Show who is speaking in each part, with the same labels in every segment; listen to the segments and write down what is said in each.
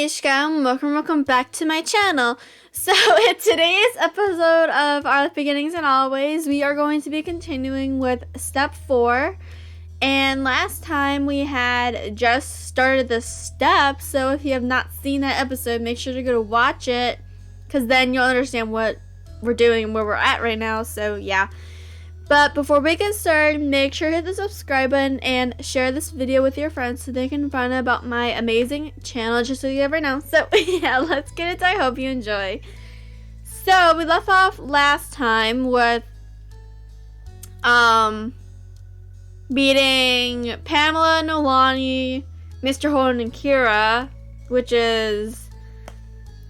Speaker 1: beginnings&always, welcome back to my channel. So in today's episode of Our Life Beginnings and Always, we are going to be continuing with step 4. And last time we had just started the step, so if you have not seen that episode, make sure to go to watch it, because then you'll understand what we're doing and where we're at right now. So yeah. But before we get started, make sure to hit the subscribe button and share this video with your friends so they can find out about my amazing channel, just so you ever know. So yeah, let's get into it. I hope you enjoy. So we left off last time with beating Pamela, Nolani, Mr. Holden, and Kira, which is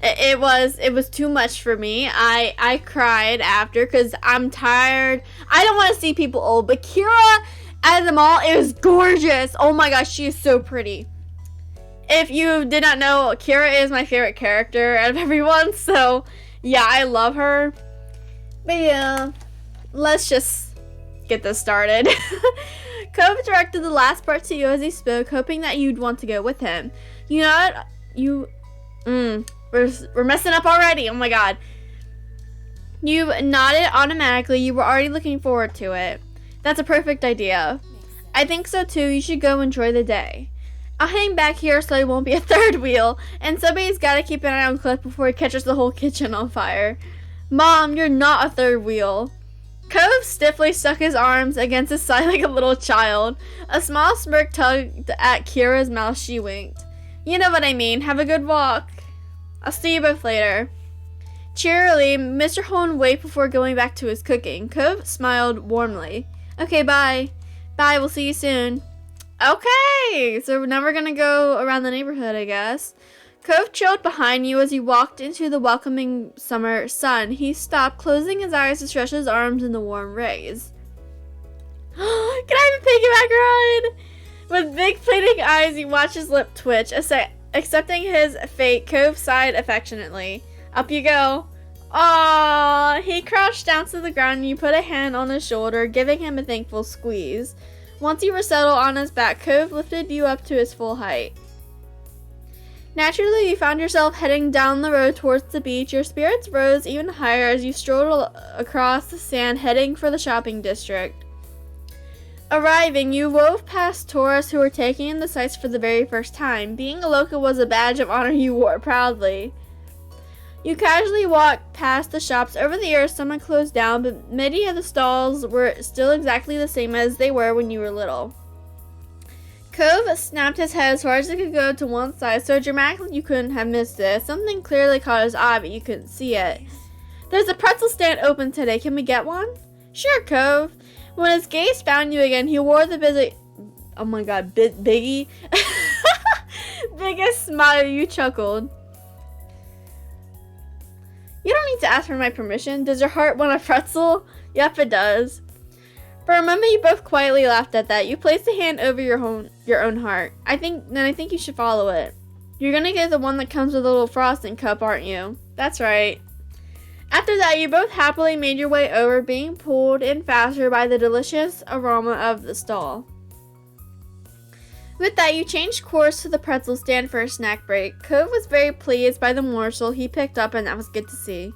Speaker 1: it was too much for me. I cried after because I'm tired. I don't want to see people old, but Kira out of them all, it was gorgeous. Oh my gosh, she is so pretty. If you did not know, Kira is my favorite character out of everyone, so yeah, I love her. But yeah, let's just get this started. Cove directed the last part to you as he spoke, hoping that you'd want to go with him. You know what? We're messing up already. Oh my god. You nodded automatically. You were already looking forward to it. That's a perfect idea. I think so too. You should go enjoy the day. I'll hang back here so I won't be a third wheel. And somebody's got to keep an eye on Cliff before he catches the whole kitchen on fire. Mom, you're not a third wheel. Cove stiffly stuck his arms against his side like a little child. A small smirk tugged at Kira's mouth. She winked. You know what I mean. Have a good walk. I'll see you both later. Cheerily, Mr. Holden waved before going back to his cooking. Cove smiled warmly. Okay, bye. Bye, we'll see you soon. Okay, so now we're gonna go around the neighborhood, I guess. Cove chilled behind you as you walked into the welcoming summer sun. He stopped, closing his eyes to stretch his arms in the warm rays. Can I have a piggyback ride? With big pleading eyes, you watch his lip twitch. Accepting his fate, Cove sighed affectionately. Up you go. Aww. He crouched down to the ground and you put a hand on his shoulder, giving him a thankful squeeze. Once you were settled on his back, Cove lifted you up to his full height. Naturally, you found yourself heading down the road towards the beach. Your spirits rose even higher as you strolled across the sand, heading for the shopping district. Arriving, you wove past tourists who were taking in the sights for the very first time. Being a local was a badge of honor you wore proudly. You casually walked past the shops. Over the years, some had closed down, but many of the stalls were still exactly the same as they were when you were little. Cove snapped his head as far as it could go to one side, so dramatically you couldn't have missed it. Something clearly caught his eye, but you couldn't see it. There's a pretzel stand open today. Can we get one? Sure, Cove. When his gaze found you again, he wore the biggie biggest smile. You chuckled. You don't need to ask for my permission. Does your heart want a pretzel? Yep, it does. For a moment, you both quietly laughed at that. You placed a hand over your own heart. I think you should follow it. You're gonna get the one that comes with a little frosting cup, aren't you? That's right. After that, you both happily made your way over, being pulled in faster by the delicious aroma of the stall. With that, you changed course to the pretzel stand for a snack break. Cove was very pleased by the morsel he picked up, and that was good to see.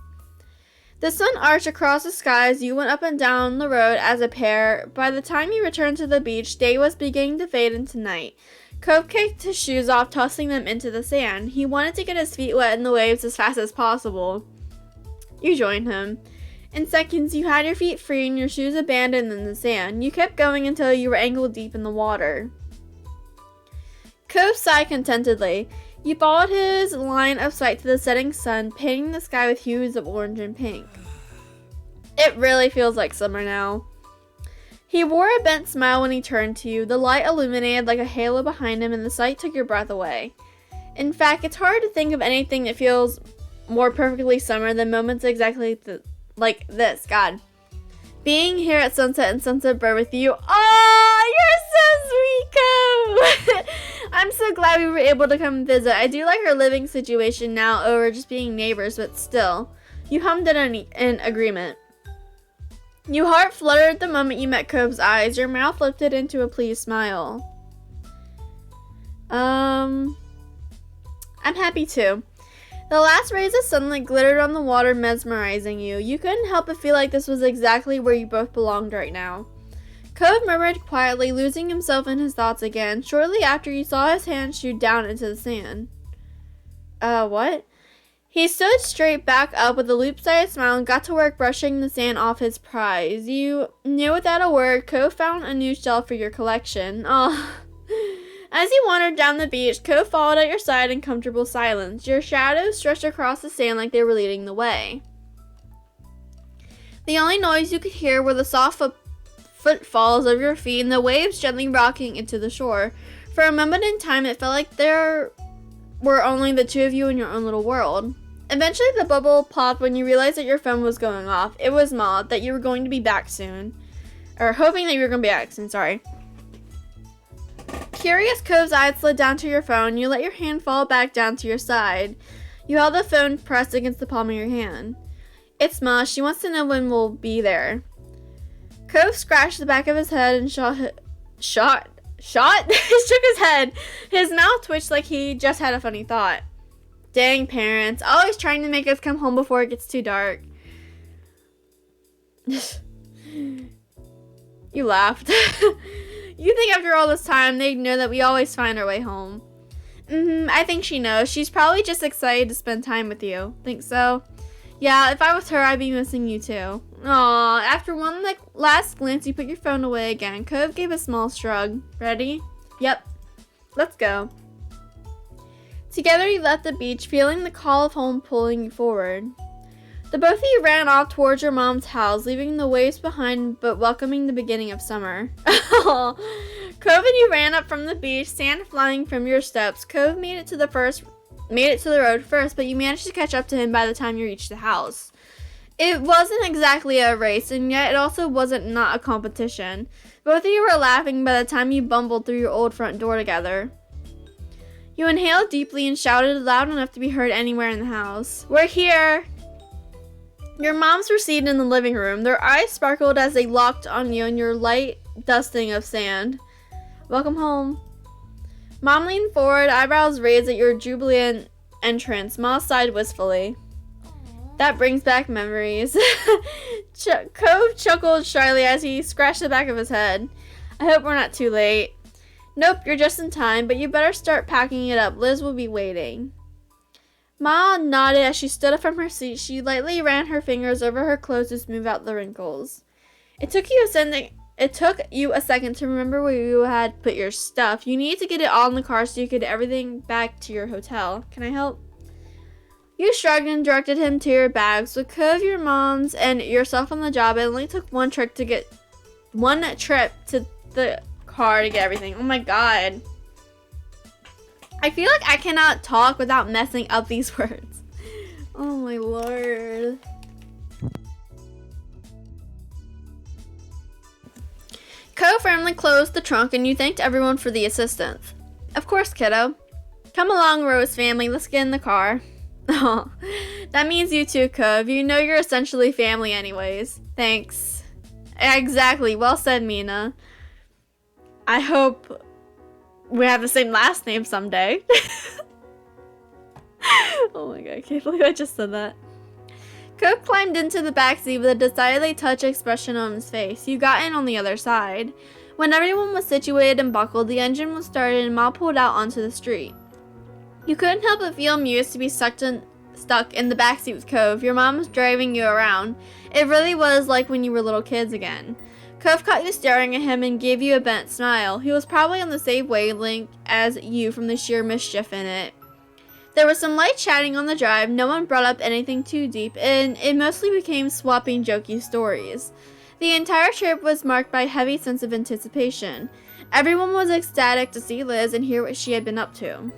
Speaker 1: The sun arched across the sky as you went up and down the road as a pair. By the time you returned to the beach, day was beginning to fade into night. Cove kicked his shoes off, tossing them into the sand. He wanted to get his feet wet in the waves as fast as possible. You joined him. In seconds, you had your feet free and your shoes abandoned in the sand. You kept going until you were ankle deep in the water. Cove sighed contentedly. You followed his line of sight to the setting sun, painting the sky with hues of orange and pink. It really feels like summer now. He wore a bent smile when he turned to you. The light illuminated like a halo behind him, and the sight took your breath away. In fact, it's hard to think of anything that feels more perfectly summer than moments exactly like this. God. Being here at Sunset and Sunset Bird with you. Oh, you're so sweet, Cove. I'm so glad we were able to come visit. I do like our living situation now over just being neighbors, but still. You hummed in agreement. Your heart fluttered the moment you met Cove's eyes. Your mouth lifted into a pleased smile. I'm happy too. The last rays of sunlight glittered on the water, mesmerizing you. You couldn't help but feel like this was exactly where you both belonged right now. Cove murmured quietly, losing himself in his thoughts again, shortly after you saw his hand shoot down into the sand. What? He stood straight back up with a loop-sided smile and got to work brushing the sand off his prize. You knew without a word, Cove found a new shell for your collection. Aw. As you wandered down the beach, Cove followed at your side in comfortable silence. Your shadows stretched across the sand like they were leading the way. The only noise you could hear were the soft footfalls of your feet and the waves gently rocking into the shore. For a moment in time, it felt like there were only the two of you in your own little world. Eventually, the bubble popped when you realized that your phone was going off. It was Maud, that you were going to be back soon. Or hoping that you were going to be back soon, sorry. Curious, Cove's eyes slid down to your phone. You let your hand fall back down to your side. You held the phone pressed against the palm of your hand. It's Ma. She wants to know when we'll be there. Cove scratched the back of his head and shook his head. His mouth twitched like he just had a funny thought. Dang parents, always trying to make us come home before it gets too dark. You laughed. You think after all this time, they'd know that we always find our way home. I think she knows. She's probably just excited to spend time with you. Think so? Yeah, if I was her, I'd be missing you too. Aw, after one last glance, you put your phone away again. Cove gave a small shrug. Ready? Yep. Let's go. Together, you left the beach, feeling the call of home pulling you forward. The both of you ran off towards your mom's house, leaving the waves behind but welcoming the beginning of summer. Cove and you ran up from the beach, sand flying from your steps. Cove made it to the road first, but you managed to catch up to him by the time you reached the house. It wasn't exactly a race, and yet it also wasn't not a competition. Both of you were laughing by the time you bumbled through your old front door together. You inhaled deeply and shouted loud enough to be heard anywhere in the house. We're here! Your moms were seated in the living room. Their eyes sparkled as they locked on you and your light dusting of sand. Welcome home. Mom leaned forward, eyebrows raised at your jubilant entrance. Ma sighed wistfully. That brings back memories. Cove chuckled shyly as he scratched the back of his head. I hope we're not too late. Nope, you're just in time, but you better start packing it up. Liz will be waiting. Ma nodded as she stood up from her seat. She lightly ran her fingers over her clothes to smooth out the wrinkles. It took you a second to remember where you had put your stuff. You needed to get it all in the car so you could get everything back to your hotel. Can I help? You shrugged and directed him to your bags. With Cove, your mom's, and yourself on the job, it only took one trip to the car to get everything. Oh my god. I feel like I cannot talk without messing up these words. Oh my lord. Cove firmly closed the trunk and you thanked everyone for the assistance. Of course, kiddo. Come along, Rose family. Let's get in the car. Oh, that means you too, Cove. You know you're essentially family anyways. Thanks. Exactly. Well said, Mina. I hope we have the same last name someday. Oh my god, I can't believe I just said that. Cove climbed into the backseat with a decidedly touched expression on his face. You got in on the other side. When everyone was situated and buckled, the engine was started and Ma pulled out onto the street. You couldn't help but feel amused to be stuck in the backseat with Cove. Your mom was driving you around. It really was like when you were little kids again. Cove caught you staring at him and gave you a bent smile. He was probably on the same wavelength as you from the sheer mischief in it. There was some light chatting on the drive. No one brought up anything too deep, and it mostly became swapping jokey stories. The entire trip was marked by a heavy sense of anticipation. Everyone was ecstatic to see Liz and hear what she had been up to.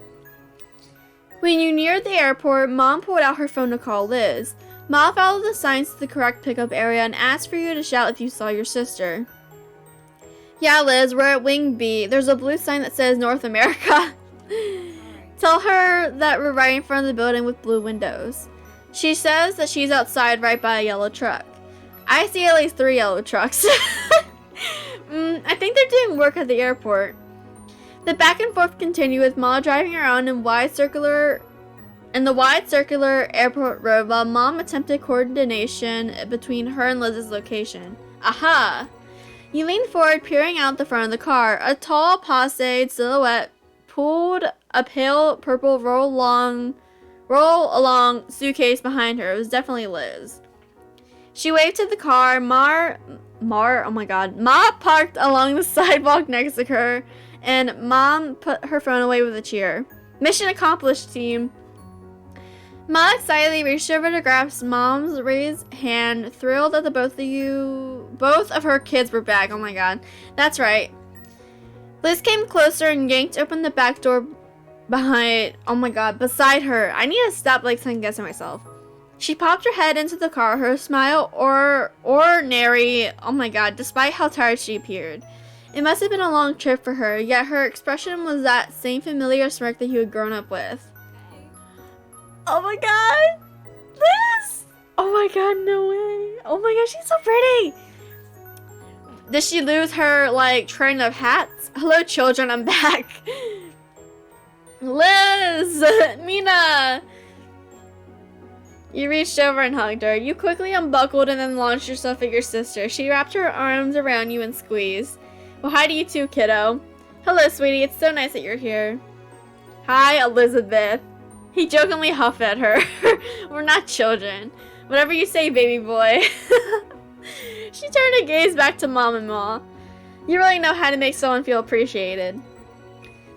Speaker 1: When you neared the airport, Mom pulled out her phone to call Liz. Ma followed the signs to the correct pickup area and asked for you to shout if you saw your sister. Yeah, Liz, we're at Wing B. There's a blue sign that says North America. Tell her that we're right in front of the building with blue windows. She says that she's outside right by a yellow truck. I see at least 3 yellow trucks. I think they're doing work at the airport. The back and forth continued with Ma driving around in wide circular in the wide circular airport road while Mom attempted coordination between her and Liz's location. Aha! You leaned forward, peering out the front of the car. A tall, posed silhouette pulled a pale purple roll-along suitcase behind her. It was definitely Liz. She waved to the car. Ma parked along the sidewalk next to her, and Mom put her phone away with a cheer. Mission accomplished, team. Ma excitedly reached over to grasp Mom's raised hand, thrilled that both of her kids were back. Oh my god. That's right. Liz came closer and yanked open the back door beside her. I need to stop second guessing myself. She popped her head into the car, her smile ordinary, oh my god, despite how tired she appeared. It must have been a long trip for her, yet her expression was that same familiar smirk that you had grown up with. Oh my god! Liz! Oh my god, no way. Oh my god, she's so pretty! Did she lose her, train of hats? Hello, children, I'm back. Liz! Mina! You reached over and hugged her. You quickly unbuckled and then launched yourself at your sister. She wrapped her arms around you and squeezed. Well, hi to you too, kiddo. Hello, sweetie. It's so nice that you're here. Hi, Elizabeth. He jokingly huffed at her. We're not children. Whatever you say, baby boy. She turned her gaze back to Mom and Ma. You really know how to make someone feel appreciated.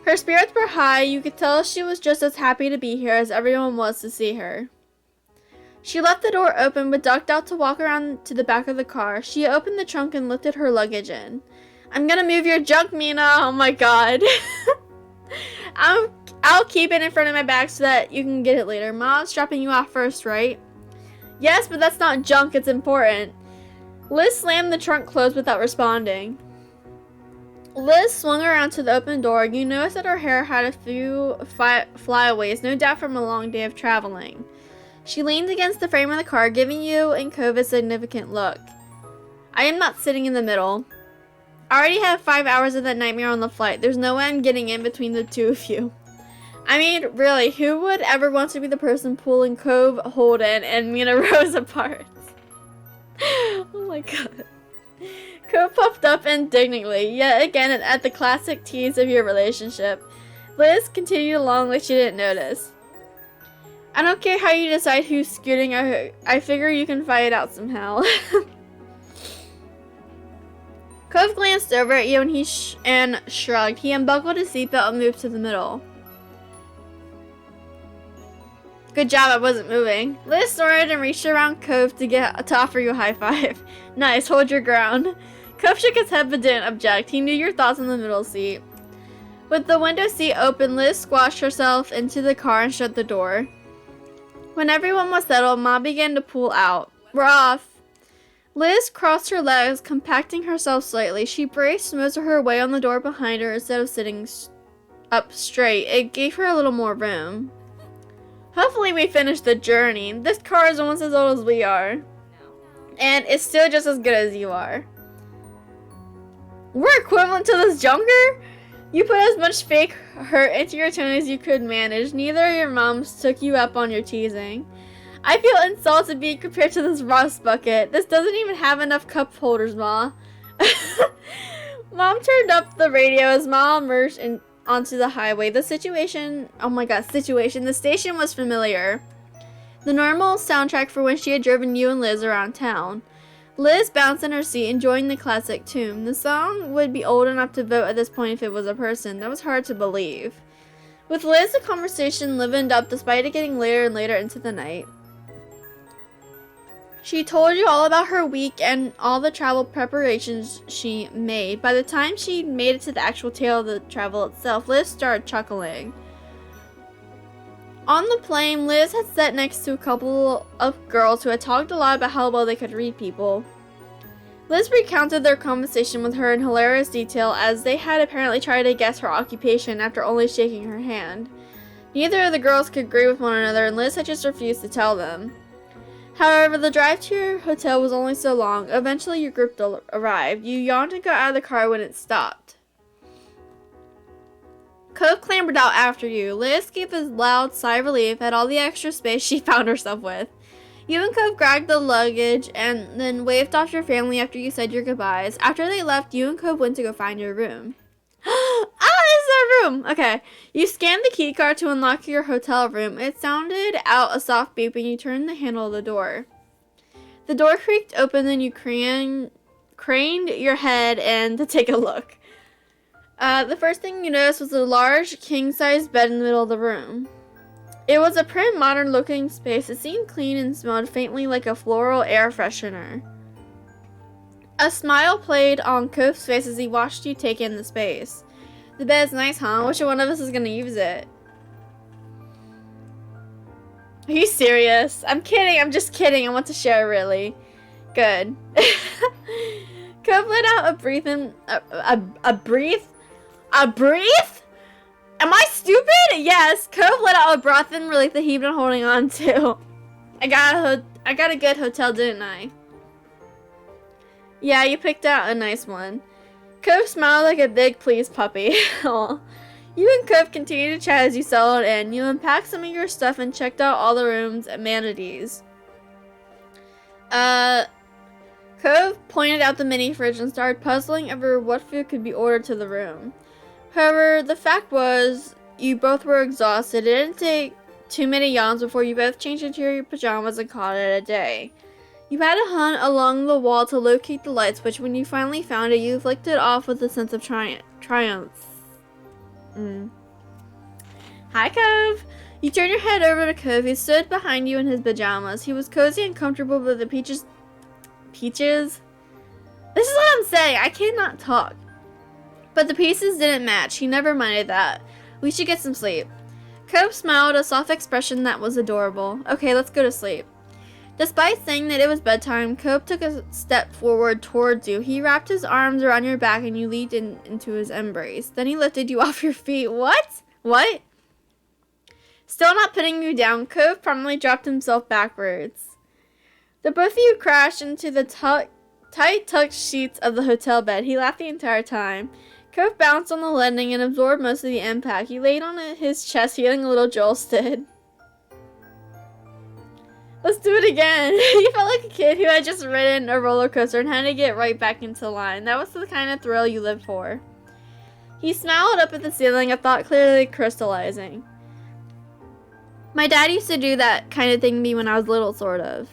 Speaker 1: Her spirits were high. You could tell she was just as happy to be here as everyone was to see her. She left the door open but ducked out to walk around to the back of the car. She opened the trunk and lifted her luggage in. I'm gonna move your junk, Mina. Oh my god. I'll keep it in front of my bag so that you can get it later. Mom's dropping you off first, right? Yes, but that's not junk. It's important. Liz slammed the trunk closed without responding. Liz swung around to the open door. You noticed that her hair had a few flyaways, no doubt from a long day of traveling. She leaned against the frame of the car, giving you and Cove a significant look. I am not sitting in the middle. I already have 5 hours of that nightmare on the flight. There's no way I'm getting in between the two of you. I mean, really, who would ever want to be the person pulling Cove, Holden, and Mina Rose apart? Oh my god. Cove puffed up indignantly, yet again at the classic tease of your relationship. Liz continued along like she didn't notice. I don't care how you decide who's scooting, I figure you can fight it out somehow. Cove glanced over at you and shrugged. He unbuckled his seatbelt and moved to the middle. Good job, I wasn't moving. Liz snorted and reached around Cove to offer you a high five. Nice, hold your ground. Cove shook his head but didn't object. He knew your thoughts in the middle seat. With the window seat open, Liz squashed herself into the car and shut the door. When everyone was settled, Ma began to pull out. We're off. Liz crossed her legs, compacting herself slightly. She braced most of her weight on the door behind her instead of sitting up straight. It gave her a little more room. Hopefully we finish the journey. This car is almost as old as we are. And it's still just as good as you are. We're equivalent to this junker? You put as much fake hurt into your tone as you could manage. Neither of your moms took you up on your teasing. I feel insulted being compared to this rust bucket. This doesn't even have enough cup holders, Ma. Mom turned up the radio as Ma emerged onto the highway. The station was familiar. The normal soundtrack for when she had driven you and Liz around town. Liz bounced in her seat, enjoying the classic tune. The song would be old enough to vote at this point if it was a person. That was hard to believe. With Liz, the conversation livened up despite it getting later and later into the night. She told you all about her week and all the travel preparations she made. By the time she made it to the actual tale of the travel itself, Liz started chuckling. On the plane, Liz had sat next to a couple of girls who had talked a lot about how well they could read people. Liz recounted their conversation with her in hilarious detail as they had apparently tried to guess her occupation after only shaking her hand. Neither of the girls could agree with one another and Liz had just refused to tell them. However, the drive to your hotel was only so long. Eventually, your group arrived. You yawned and got out of the car when it stopped. Cove clambered out after you. Liz gave a loud sigh of relief at all the extra space she found herself with. You and Cove grabbed the luggage and then waved off your family after you said your goodbyes. After they left, you and Cove went to go find your room. It's our room! Okay. You scanned the key card to unlock your hotel room. It sounded out a soft beep and you turned the handle of the door. The door creaked open and you craned your head in to take a look. The first thing you noticed was a large king-size bed in the middle of the room. It was a prim, modern-looking space. It seemed clean and smelled faintly like a floral air freshener. A smile played on Cove's face as he watched you take in the space. The bed's nice, huh? Which one of us is gonna use it? Are you serious? I'm kidding. I'm just kidding. I want to share, really. Good. Cove let out a breath and a breath. Am I stupid? Yes. Cove let out a breath and relief that he'd been holding on to. I got a good hotel, didn't I? Yeah, you picked out a nice one. Cove smiled like a big pleased puppy. Aw. You and Cove continued to chat as you settled in. You unpacked some of your stuff and checked out all the room's amenities. Cove pointed out the mini fridge and started puzzling over what food could be ordered to the room. However, the fact was, you both were exhausted. It didn't take too many yawns before you both changed into your pajamas and called it a day. You had to hunt along the wall to locate the light switch. When you finally found it, you flicked it off with a sense of triumph. Hi, Cove. You turned your head over to Cove. He stood behind you in his pajamas. He was cozy and comfortable with the peaches? This is what I'm saying. I cannot talk. But the pieces didn't match. He never minded that. We should get some sleep. Cove smiled, a soft expression that was adorable. Okay, let's go to sleep. Despite saying that it was bedtime, Cove took a step forward towards you. He wrapped his arms around your back and you leaped into his embrace. Then he lifted you off your feet. What? What? Still not putting you down, Cove promptly dropped himself backwards. The both of you crashed into the tight tucked sheets of the hotel bed. He laughed the entire time. Cove bounced on the landing and absorbed most of the impact. He laid on his chest, feeling a little jolted. Let's do it again. You felt like a kid who had just ridden a roller coaster and had to get right back into line. That was the kind of thrill you lived for. He smiled up at the ceiling, a thought clearly crystallizing. My dad used to do that kind of thing to me when I was little, sort of.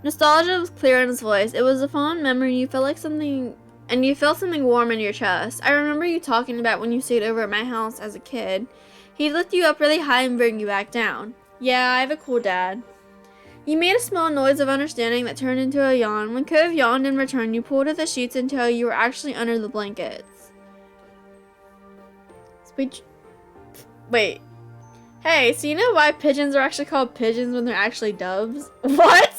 Speaker 1: Nostalgia was clear in his voice. It was a fond memory. You felt something warm in your chest. I remember you talking about when you stayed over at my house as a kid. He'd lift you up really high and bring you back down. Yeah, I have a cool dad. You made a small noise of understanding that turned into a yawn. When Cove yawned in return, you pulled at the sheets until you were actually under the blankets. Wait. Hey, so you know why pigeons are actually called pigeons when they're actually doves? What?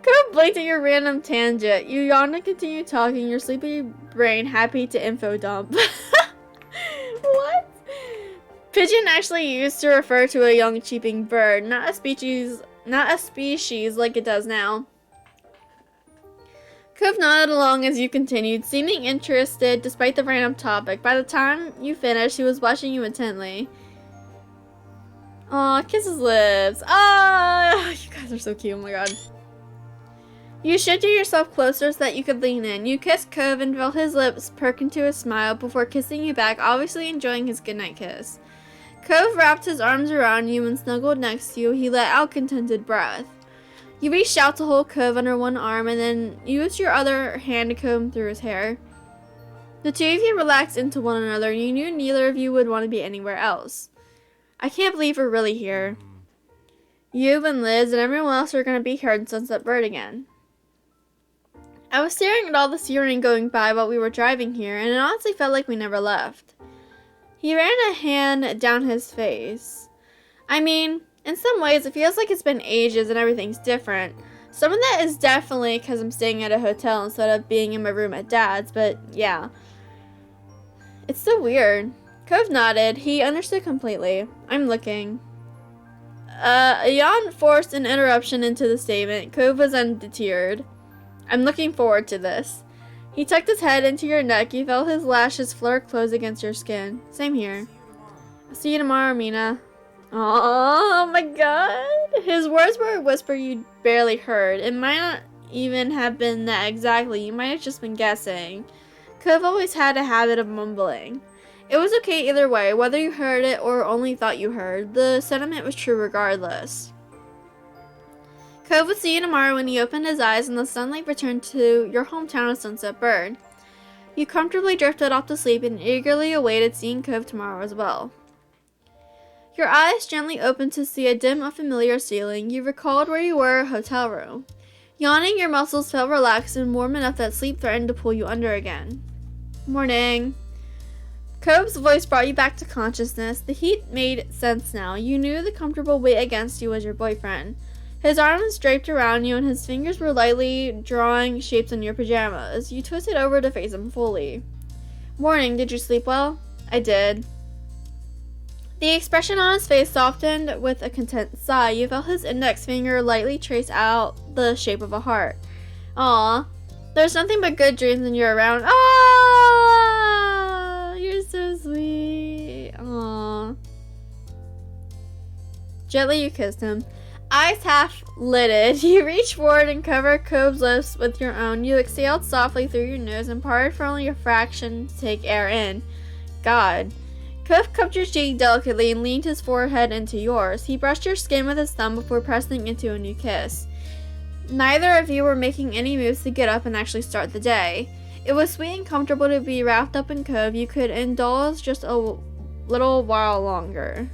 Speaker 1: Cove blinked at your random tangent. You yawned and continued talking, your sleepy brain happy to info dump. What? Pigeon actually used to refer to a young cheeping bird, not a species like it does now. Cove nodded along as you continued, seeming interested despite the random topic. By the time you finished, he was watching you intently. Aw, kiss his lips. Ah, you guys are so cute. Oh my god. You shifted yourself closer so that you could lean in. You kissed Cove and felt his lips perk into a smile before kissing you back, obviously enjoying his goodnight kiss. Cove wrapped his arms around you and snuggled next to you. He let out contented breath. You reached out to hold Cove under one arm and then used your other hand to comb through his hair. The two of you relaxed into one another. You knew neither of you would want to be anywhere else. I can't believe we're really here. You and Liz and everyone else are going to be here in Sunset Bird again. I was staring at all the scenery going by while we were driving here, and it honestly felt like we never left. He ran a hand down his face. I mean, in some ways, it feels like it's been ages and everything's different. Some of that is definitely because I'm staying at a hotel instead of being in my room at Dad's, but yeah. It's so weird. Cove nodded. He understood completely. I'm looking. A yawn forced an interruption into the statement. Cove was undeterred. I'm looking forward to this. He tucked his head into your neck. You felt his lashes flare close against your skin. Same here. I'll see you tomorrow, Mina. Oh my god. His words were a whisper you barely heard. It might not even have been that exactly. You might have just been guessing. Cove always had a habit of mumbling. It was okay either way, whether you heard it or only thought you heard. The sentiment was true regardless. Cove would see you tomorrow when he opened his eyes and the sunlight returned to your hometown of Sunset Bird. You comfortably drifted off to sleep and eagerly awaited seeing Cove tomorrow as well. Your eyes gently opened to see a dim, unfamiliar ceiling. You recalled where you were, a hotel room. Yawning, your muscles felt relaxed and warm enough that sleep threatened to pull you under again. Morning. Cove's voice brought you back to consciousness. The heat made sense now. You knew the comfortable weight against you was your boyfriend. His arms draped around you and his fingers were lightly drawing shapes on your pajamas. You twisted over to face him fully. Morning, did you sleep well? I did. The expression on his face softened with a content sigh. You felt his index finger lightly trace out the shape of a heart. Aw, there's nothing but good dreams when you're around. Aw, you're so sweet. Aw. Gently you kissed him. Eyes half lidded, you reached forward and covered Cove's lips with your own. You exhaled softly through your nose and parted for only a fraction to take air in. God. Cove cupped your cheek delicately and leaned his forehead into yours. He brushed your skin with his thumb before pressing into a new kiss. Neither of you were making any moves to get up and actually start the day. It was sweet and comfortable to be wrapped up in Cove. You could indulge just a little while longer.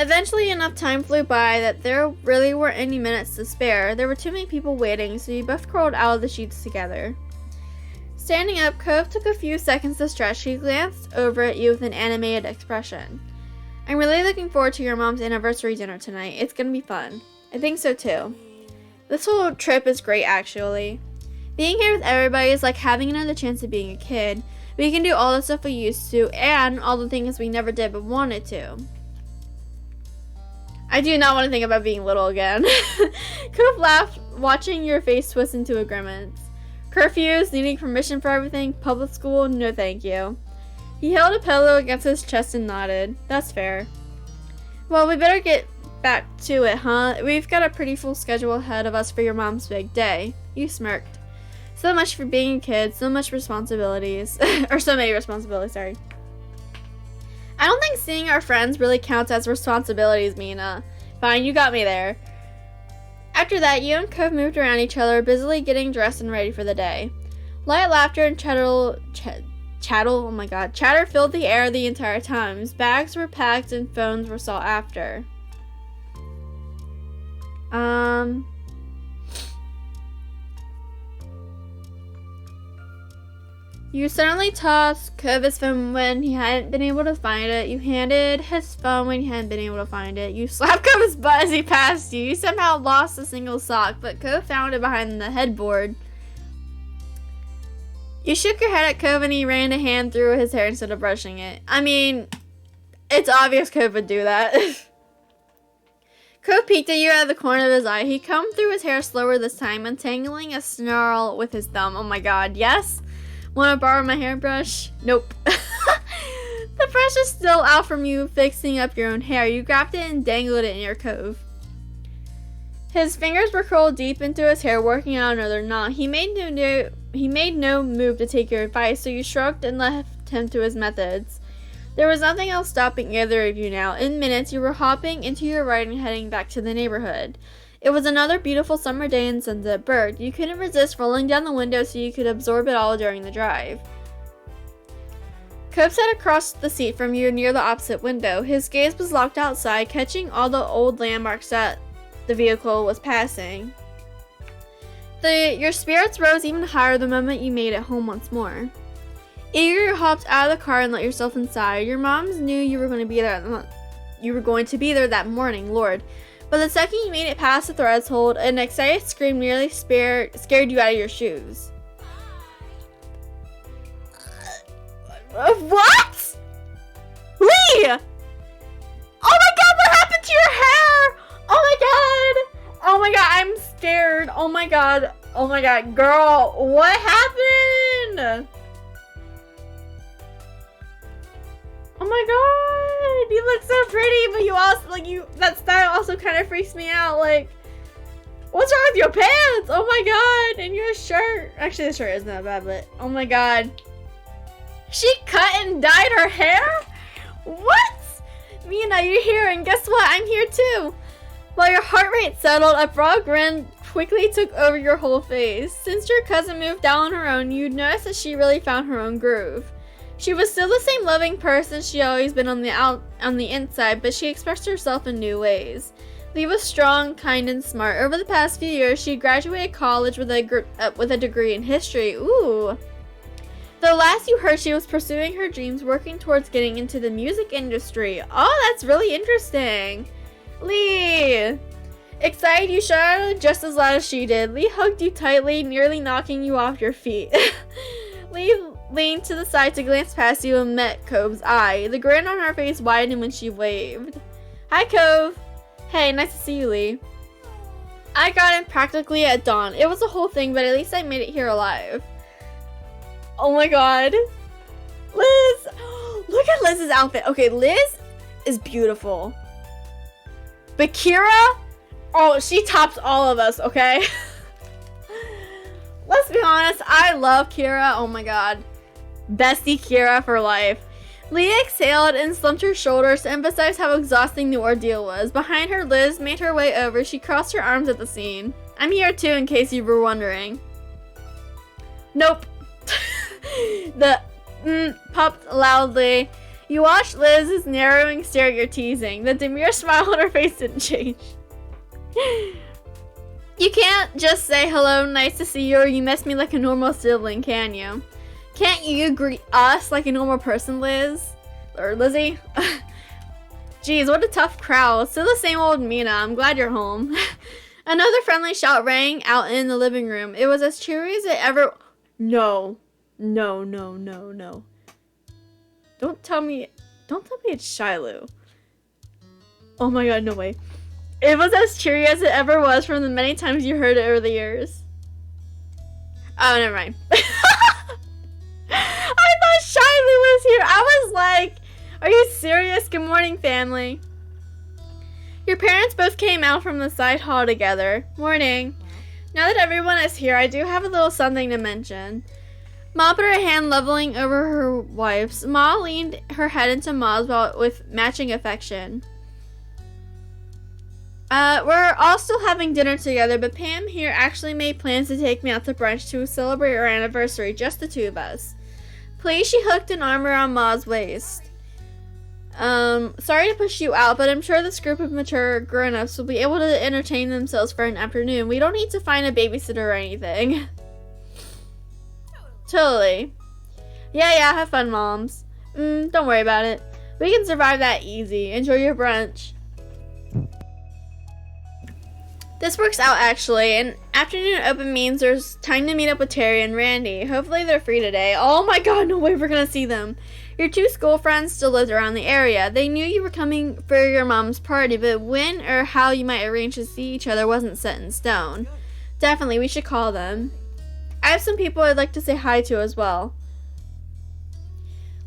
Speaker 1: Eventually, enough time flew by that there really weren't any minutes to spare. There were too many people waiting, so you both crawled out of the sheets together. Standing up, Cove took a few seconds to stretch. He glanced over at you with an animated expression. I'm really looking forward to your mom's anniversary dinner tonight. It's gonna be fun. I think so too. This whole trip is great, actually. Being here with everybody is like having another chance of being a kid. We can do all the stuff we used to, and all the things we never did but wanted to. I do not want to think about being little again. Cove laughed, watching your face twist into a grimace. Curfews, needing permission for everything, public school, no thank you. He held a pillow against his chest and nodded. That's fair. Well, we better get back to it, huh? We've got a pretty full schedule ahead of us for your mom's big day. You smirked. So much for being a kid, so much responsibilities. Or so many responsibilities, sorry. I don't think seeing our friends really counts as responsibilities, Mina. Fine, you got me there. After that, you and Cove moved around each other, busily getting dressed and ready for the day. Light laughter and chatter filled the air the entire time. Bags were packed and phones were sought after. You suddenly tossed Cove his phone when he hadn't been able to find it. You handed his phone when he hadn't been able to find it. You slapped Cove's butt as he passed you. You somehow lost a single sock, but Cove found it behind the headboard. You shook your head at Cove and he ran a hand through his hair instead of brushing it. I mean, it's obvious Cove would do that. Cove peeked at you out of the corner of his eye. He combed through his hair slower this time, untangling a snarl with his thumb. Oh my god, yes? Want to borrow my hairbrush? Nope. The brush is still out from you fixing up your own hair. You grabbed it and dangled it in your Cove. His fingers were curled deep into his hair, working out another knot. He made no move to take your advice, so you shrugged and left him to his methods. There was nothing else stopping either of you now. In minutes, you were hopping into your ride and heading back to the neighborhood. It was another beautiful summer day in Sunset Bird. You couldn't resist rolling down the window so you could absorb it all during the drive. Cove sat across the seat from you near the opposite window. His gaze was locked outside, catching all the old landmarks that the vehicle was passing. Your spirits rose even higher the moment you made it home once more. Eager, you hopped out of the car and let yourself inside. Your moms knew you were going to be there that morning, Lord. But the second you made it past the threshold, an excited scream nearly scared you out of your shoes. What? Lee! Oh my god, what happened to your hair? Oh my god! Oh my god, I'm scared. Oh my god. Oh my god, girl, what happened? my god, you look so pretty, but you also, like, that style also kind of freaks me out. Like, what's wrong with your pants? Oh my god, and your shirt. Actually, the shirt isn't that bad, but oh my god. She cut and dyed her hair? What? Mina, you're here, and guess what? I'm here too. While your heart rate settled, a broad grin quickly took over your whole face. Since your cousin moved out on her own, you'd notice that she really found her own groove. She was still the same loving person she always been on the inside, but she expressed herself in new ways. Lee was strong, kind, and smart. Over the past few years, she graduated college with a degree in history. Ooh. Though last you heard, she was pursuing her dreams, working towards getting into the music industry. Oh, that's really interesting. Lee! Excited, you shouted just as loud as she did. Lee hugged you tightly, nearly knocking you off your feet. Lee leaned to the side to glance past you and met Cove's eye. The grin on her face widened when she waved. Hi, Cove. Hey, nice to see you, Lee. I got in practically at dawn. It was a whole thing, but at least I made it here alive. Oh my god. Liz! Look at Liz's outfit. Okay, Liz is beautiful. But Kira? Oh, she tops all of us, okay? Let's be honest, I love Kira. Oh my god. Bestie Kira for life. Leah exhaled and slumped her shoulders to emphasize how exhausting the ordeal was. Behind her, Liz made her way over. She crossed her arms at the scene. I'm here too, in case you were wondering. Nope. The popped loudly. You watched Liz's narrowing stare at your teasing. The demure smile on her face didn't change. You can't just say hello, nice to see you, or you miss me like a normal sibling, can you? Can't you greet us like a normal person, Liz? Or Lizzie? Jeez, what a tough crowd. Still the same old Mina. I'm glad you're home. Another friendly shout rang out in the living room. It was as cheery as it ever... No. No, no, no, no. Don't tell me it's Shiloh. Oh my god, no way. It was as cheery as it ever was from the many times you heard it over the years. Oh, never mind. I thought Shiloh was here. I was like, are you serious? Good morning, family. Your parents both came out from the side hall together. Morning. Now that everyone is here, I do have a little something to mention. Ma put her hand leveling over her wife's. Ma leaned her head into Ma's with matching affection. We're all still having dinner together, but Pam here actually made plans to take me out to brunch to celebrate our anniversary, just the two of us. Please, she hooked an arm around Ma's waist. Sorry to push you out, but I'm sure this group of mature grown-ups will be able to entertain themselves for an afternoon. We don't need to find a babysitter or anything. Totally. Yeah, have fun, moms. Don't worry about it. We can survive that easy. Enjoy your brunch. This works out, actually. An afternoon open means there's time to meet up with Terry and Randy. Hopefully they're free today. Oh my god, no way we're gonna see them. Your two school friends still lived around the area. They knew you were coming for your mom's party, but when or how you might arrange to see each other wasn't set in stone. Definitely, we should call them. I have some people I'd like to say hi to as well.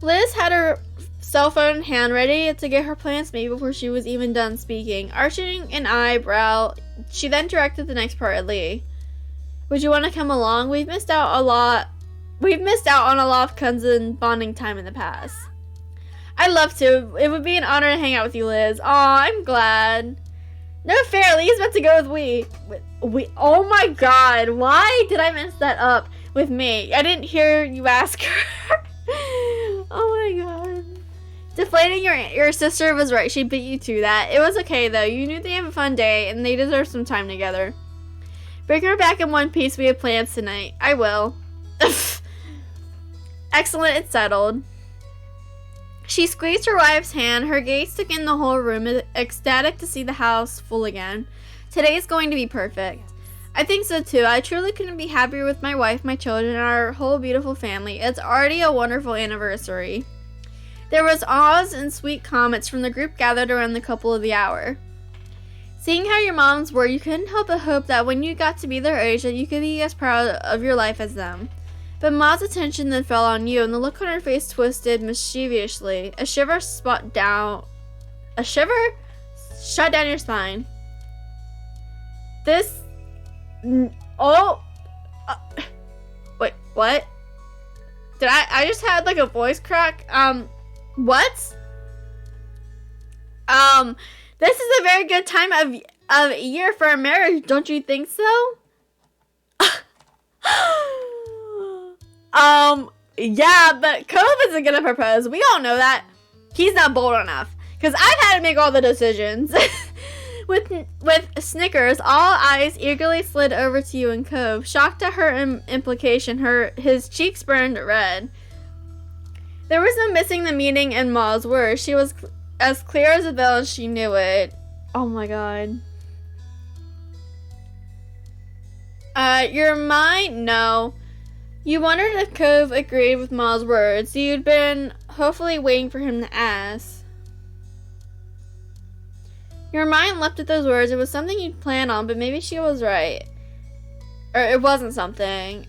Speaker 1: Liz had her cell phone in hand, ready to get her plans made before she was even done speaking. Arching an eyebrow, she then directed the next part at Lee. Would you want to come along? We've missed out on a lot of cousin bonding time in the past. I'd love to. It would be an honor to hang out with you, Liz. Aw, I'm glad. No fair, Lee's about to go with we. Oh my god, why did I mess that up with me? I didn't hear you ask her. Oh my god. Deflating your sister was right. She beat you to that. It was okay though. You knew they have a fun day and they deserve some time together. Bring her back in one piece. We have plans tonight. I will. Excellent, it's settled. She squeezed her wife's hand. Her gaze took in the whole room, ecstatic to see the house full again. Today's going to be perfect. I think so too. I truly couldn't be happier with my wife, my children, and our whole beautiful family. It's already a wonderful anniversary. There was awes and sweet comments from the group gathered around the couple of the hour. Seeing how your moms were, you couldn't help but hope that when you got to be their age that you could be as proud of your life as them. But Ma's attention then fell on you, and the look on her face twisted mischievously. A shiver shot down your spine. This... Oh... wait, what? Did I just had like a voice crack? What? This is a very good time of year for a marriage, don't you think so? Yeah, but Cove isn't gonna propose. We all know that. He's not bold enough. Because I've had to make all the decisions. With snickers, all eyes eagerly slid over to you and Cove. Shocked at her implication, his cheeks burned red. There was no missing the meaning in Ma's words. She was as clear as a bell and she knew it. Oh my god. Your mind? No. You wondered if Cove agreed with Ma's words. You'd been hopefully waiting for him to ask. Your mind leapt at those words. It was something you'd planned on, but maybe she was right. Or it wasn't something.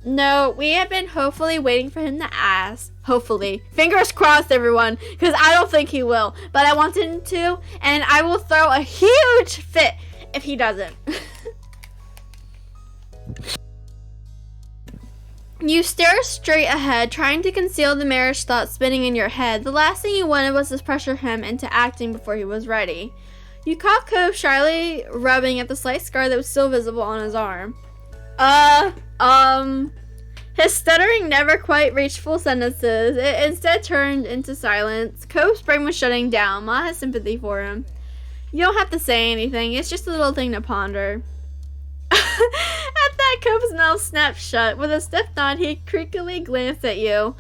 Speaker 1: No, we have been hopefully waiting for him to ask. Hopefully. Fingers crossed, everyone, because I don't think he will. But I want him to, and I will throw a huge fit if he doesn't. You stare straight ahead, trying to conceal the marriage thought spinning in your head. The last thing you wanted was to pressure him into acting before he was ready. You caught Cove shyly rubbing at the slight scar that was still visible on his arm. His stuttering never quite reached full sentences. It instead turned into silence. Cove's brain was shutting down. Ma has sympathy for him. You don't have to say anything. It's just a little thing to ponder. At that, Cove's mouth snapped shut. With a stiff nod, he creakily glanced at you.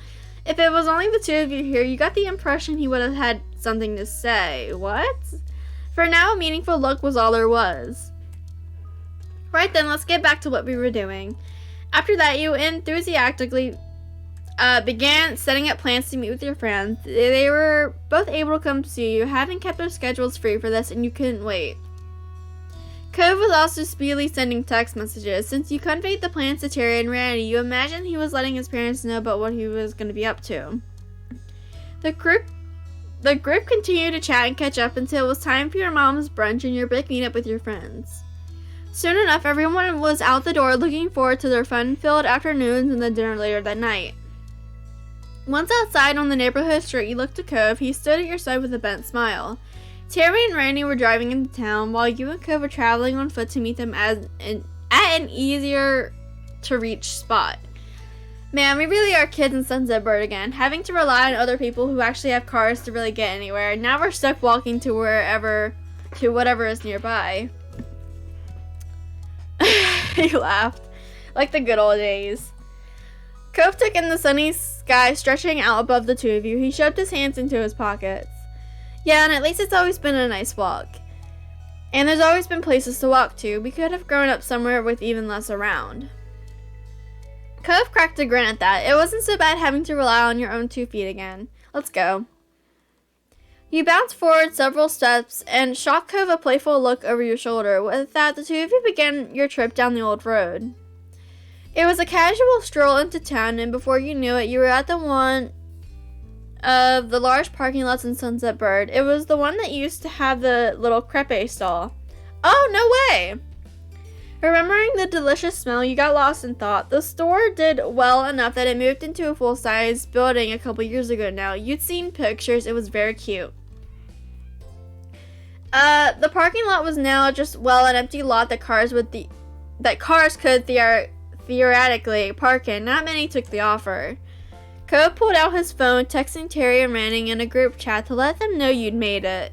Speaker 1: If it was only the two of you here, you got the impression he would have had something to say. What? For now, a meaningful look was all there was. Right then, let's get back to what we were doing. After that, you enthusiastically began setting up plans to meet with your friends. They were both able to come see you, having kept their schedules free for this, and you couldn't wait. Cove was also speedily sending text messages. Since you conveyed the plans to Terry and Randy, you imagined he was letting his parents know about what he was going to be up to. The group continued to chat and catch up until it was time for your mom's brunch and your big meetup with your friends. Soon enough, everyone was out the door looking forward to their fun-filled afternoons and the dinner later that night. Once outside on the neighborhood street, you looked to Cove. He stood at your side with a bent smile. Terry and Randy were driving into town, while you and Cove were traveling on foot to meet them at an easier-to-reach spot. Man, we really are kids in Sunset Bird again, having to rely on other people who actually have cars to really get anywhere. Now we're stuck walking to whatever is nearby. He laughed, like the good old days. Cove took in the sunny sky stretching out above the two of you. He shoved his hands into his pockets. Yeah, and at least it's always been a nice walk. And there's always been places to walk to. We could have grown up somewhere with even less around. Cove cracked a grin at that. It wasn't so bad having to rely on your own 2 feet again. Let's go. You bounced forward several steps and shot Cove a playful look over your shoulder. With that, the two of you began your trip down the old road. It was a casual stroll into town, and before you knew it, you were at the one of the large parking lots in Sunset Bird. It was the one that used to have the little crepe stall. Oh, no way! Remembering the delicious smell, you got lost in thought. The store did well enough that it moved into a full-size building a couple years ago now. You'd seen pictures. It was very cute. The parking lot was now just, well, an empty lot that cars could theoretically park in. Not many took the offer. Cove pulled out his phone, texting Terry and Randy in a group chat to let them know you'd made it.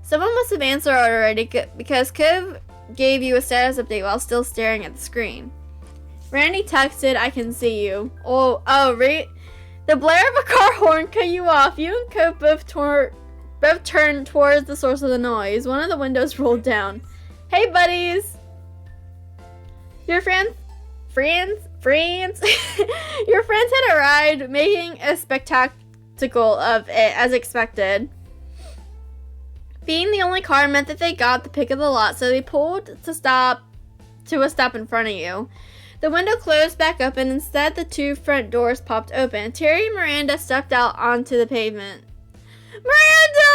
Speaker 1: Someone must have answered already because Cove gave you a status update while still staring at the screen. Randy texted, "I can see you." The blare of a car horn cut you off. You and Cove both turned towards the source of the noise. One of the windows rolled down. "Hey, buddies!" Your friends Your friends had arrived, making a spectacle of it as expected. Being the only car meant that they got the pick of the lot, so they pulled to a stop in front of you. The window closed back up, and instead the two front doors popped open. Terry and Miranda stepped out onto the pavement. Miranda!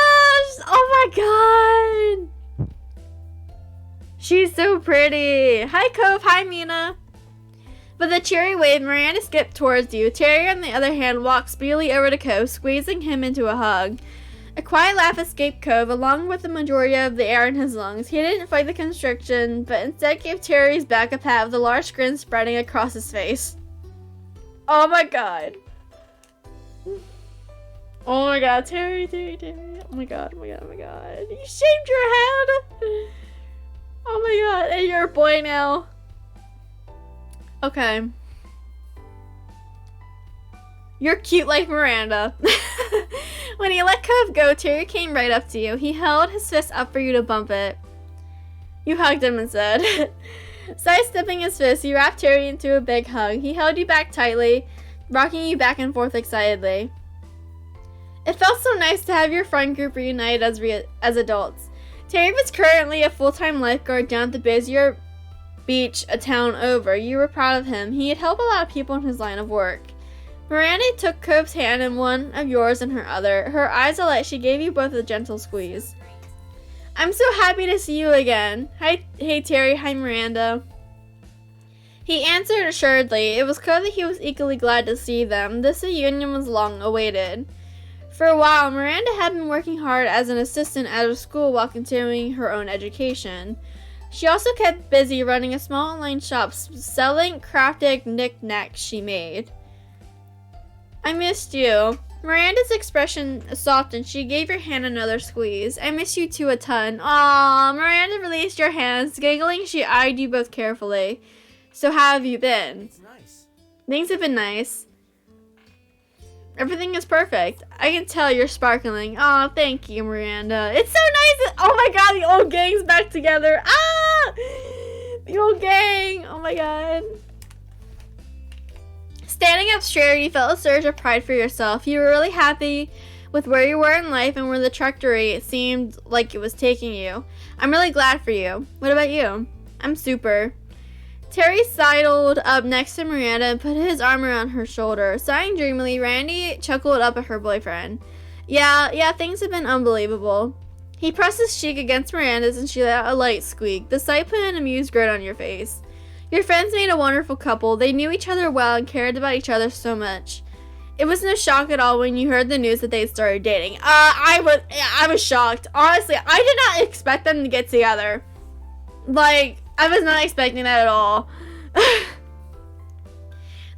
Speaker 1: Oh my god! She's so pretty. Hi, Cove. Hi, Mina. With a cheery wave, Miranda skipped towards you. Terry, on the other hand, walked speedily over to Cove, squeezing him into a hug. A quiet laugh escaped Cove, along with the majority of the air in his lungs. He didn't fight the constriction, but instead gave Terry's back a pat with a large grin spreading across his face. Oh my god. Oh my god, Terry. Oh my god. You shaved your head! Oh my god, and you're a boy now. Okay. You're cute like Miranda. When he let Cove go, Terry came right up to you. He held his fist up for you to bump it. You hugged him instead. Sidestepping his fist, you wrapped Terry into a big hug. He held you back tightly, rocking you back and forth excitedly. It felt so nice to have your friend group reunited as adults. Terry was currently a full-time lifeguard down at the busier beach a town over. You were proud of him. He had helped a lot of people in his line of work. Miranda took Cove's hand in one of yours and her other. Her eyes alight, she gave you both a gentle squeeze. I'm so happy to see you again. Hey Terry, hi Miranda. He answered assuredly. It was clear that he was equally glad to see them. This reunion was long awaited. For a while, Miranda had been working hard as an assistant out of school while continuing her own education. She also kept busy running a small online shop selling crafted knickknacks she made. I missed you. Miranda's expression softened. She gave your hand another squeeze. I miss you too a ton. Aw, Miranda released your hands. Giggling, she eyed you both carefully. So how have you been?
Speaker 2: It's nice.
Speaker 1: Things have been nice. Everything is perfect. I can tell you're sparkling. Aw, thank you, Miranda. It's so nice. Oh my god, the old gang's back together. Ah! The old gang. Oh my god. Standing up straighter, you felt a surge of pride for yourself. You were really happy with where you were in life and where the trajectory seemed like it was taking you. I'm really glad for you. What about you? I'm super. Terry sidled up next to Miranda and put his arm around her shoulder. Sighing dreamily, Randy chuckled up at her boyfriend. Yeah, things have been unbelievable. He pressed his cheek against Miranda's and she let out a light squeak. The sight put an amused grin on your face. Your friends made a wonderful couple. They knew each other well and cared about each other so much. It was no shock at all when you heard the news that they had started dating. I was shocked. Honestly, I did not expect them to get together. Like, I was not expecting that at all.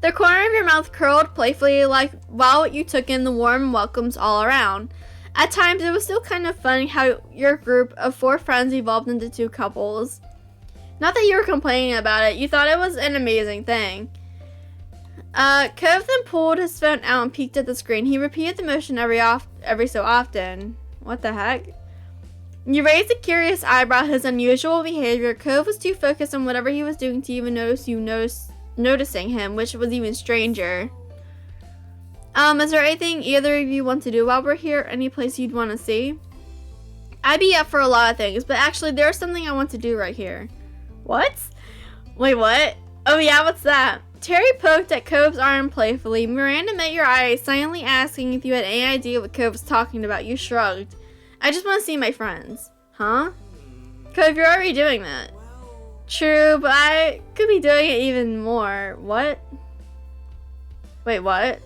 Speaker 1: The corner of your mouth curled playfully like while you took in the warm welcomes all around. At times, it was still kind of funny how your group of 4 friends evolved into 2 couples. Not that you were complaining about it. You thought it was an amazing thing. Cove then pulled his phone out and peeked at the screen. He repeated the motion every so often. What the heck? You raised a curious eyebrow at his unusual behavior. Cove was too focused on whatever he was doing to even notice you noticing him, which was even stranger. Is there anything either of you want to do while we're here? Any place you'd want to see? I'd be up for a lot of things, but actually there's something I want to do right here. What? Wait, what? Oh yeah, what's that? Terry poked at Cove's arm playfully. Miranda met your eyes, silently asking if you had any idea what Cove was talking about. You shrugged. I just want to see my friends. Huh? Cove, you're already doing that. True, but I could be doing it even more. What? Wait, what?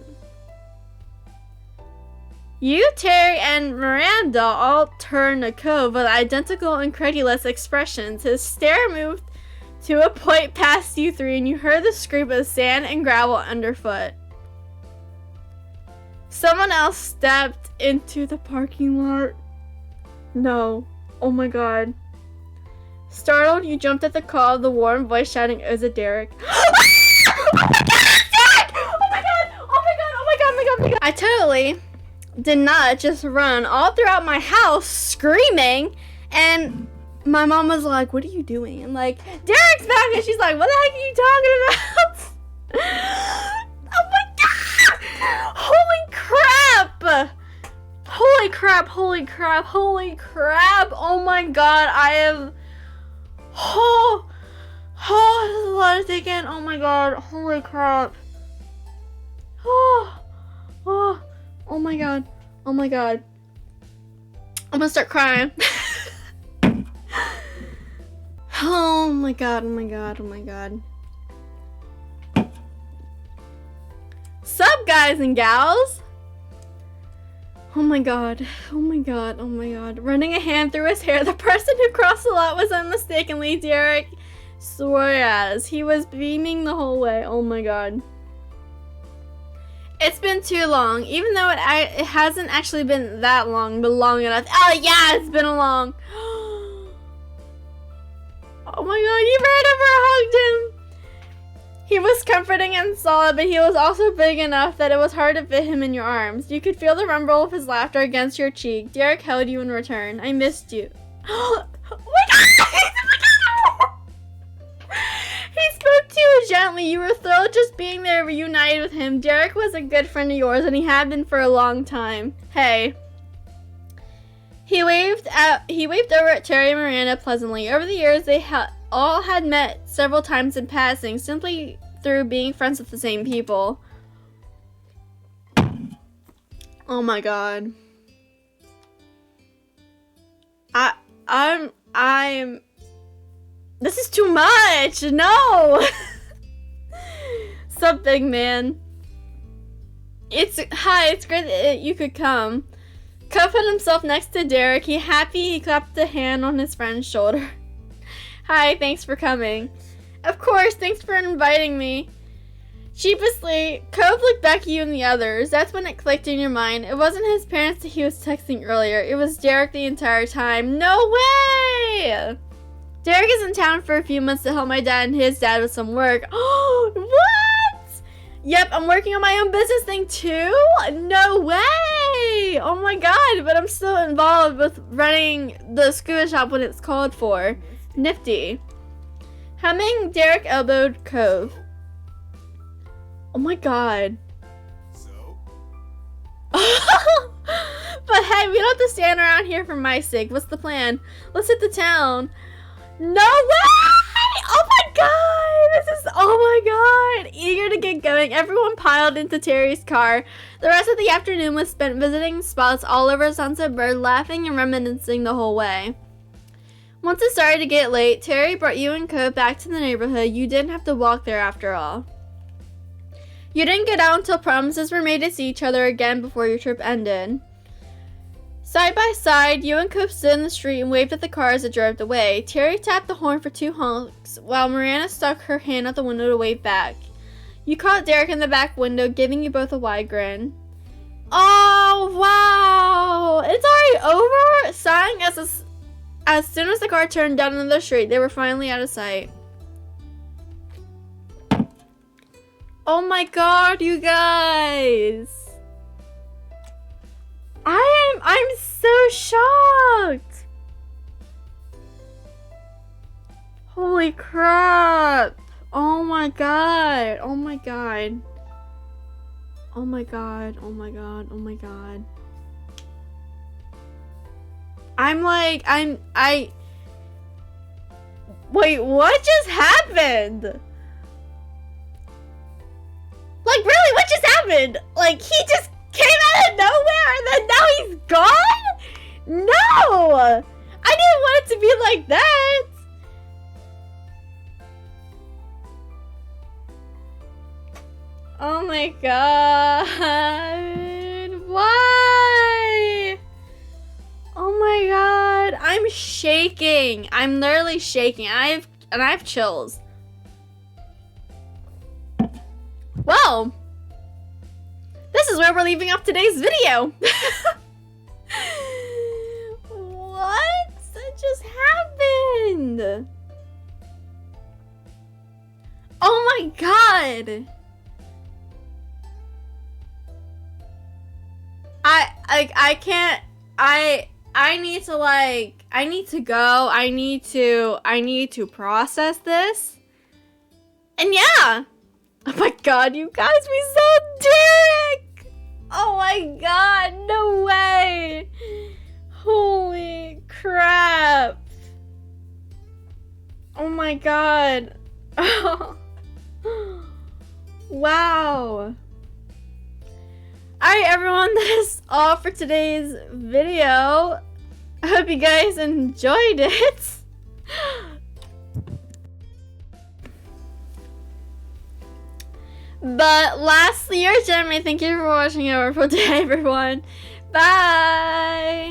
Speaker 1: You, Terry, and Miranda all turned to Cove with identical incredulous expressions. His stare moved to a point past you 3, and you heard the scrape of sand and gravel underfoot. Someone else stepped into the parking lot. No. Oh my god. Startled, you jumped at the call of the warm voice shouting, 𝐍𝐨𝐯𝐞𝐥. Oh my god! Derek! Oh my god! Oh my god! Oh my god! Oh my god! Oh my god! I totally did not just run all throughout my house screaming, and my mom was like, what are you doing? And like, Derek's back, and she's like, what the heck are you talking about? Oh my god! Holy crap! Holy crap, holy crap, holy crap! Oh my god, I am... Oh, this is a lot to take in. Oh my god. Holy crap. Oh, oh, oh my god. Oh my god. I'm gonna start crying. Oh my god, oh my god, oh my god. Sup, guys and gals? Oh my god, oh my god, oh my god. Running a hand through his hair, the person who crossed the lot was unmistakably 𝐍𝐸𝐬𝐮𝐚𝐥. He was beaming the whole way. Oh my god. It's been too long, even though it hasn't actually been that long, but long enough. Oh yeah, it's been a long. Oh my god, you ran over and hugged him. He was comforting and solid, but he was also big enough that it was hard to fit him in your arms. You could feel the rumble of his laughter against your cheek. Derek held you in return. I missed you. Oh my god! He spoke to you gently. You were thrilled just being there, reunited with him. Derek was a good friend of yours, and he had been for a long time. Hey. He waved over at Terry and Miranda pleasantly. Over the years, they all had met several times in passing, simply through being friends with the same people. Oh my god. I'm this is too much. No. Sup, big man. Hi, it's great that you could come. Cove put himself next to Derek. He clapped a hand on his friend's shoulder. Hi, thanks for coming. Of course, thanks for inviting me. Sheepishly, Cove looked back at you and the others. That's when it clicked in your mind. It wasn't his parents that he was texting earlier. It was Derek the entire time. No way! Derek is in town for a few months to help my dad and his dad with some work. Oh, what? Yep, I'm working on my own business thing too? No way! Oh my god, but I'm still involved with running the scuba shop when it's called for. Nifty. Humming, Derek elbowed Cove. Oh my god.
Speaker 2: So?
Speaker 1: But hey, we don't have to stand around here for my sake. What's the plan? Let's hit the town. No way! Oh my god! This is, oh my god! Eager to get going, everyone piled into Terry's car. The rest of the afternoon was spent visiting spots all over Sunset Bird, laughing and reminiscing the whole way. Once it started to get late, Terry brought you and Cove back to the neighborhood. You didn't have to walk there after all. You didn't get out until promises were made to see each other again before your trip ended. Side by side, you and Cove stood in the street and waved at the cars that drove away. Terry tapped the horn for 2 honks, while Miranda stuck her hand out the window to wave back. You caught Derek in the back window, giving you both a wide grin. Oh, wow! It's already over? Sighing as soon as the car turned down another street, they were finally out of sight. Oh my god, you guys! I'm so shocked! Holy crap! Oh my god! Oh my god! Oh my god! Oh my god! Oh my god! Wait, what just happened? Like, really, what just happened? Like, he just came out of nowhere and then now he's gone? No! I didn't want it to be like that. Oh my god. Why? Oh my god. I'm shaking. I'm literally shaking. I have chills. Well, this is where we're leaving off today's video. What just happened? Oh my god. I can't. I need to go. I need to process this. And yeah. Oh my god, you guys, we saw Derek! Oh my god, no way! Holy crap! Oh my god. Wow. Alright, everyone, that is all for today's video. I hope you guys enjoyed it. But lastly, your Gemini, thank you for watching. Have a wonderful day, everyone. Bye.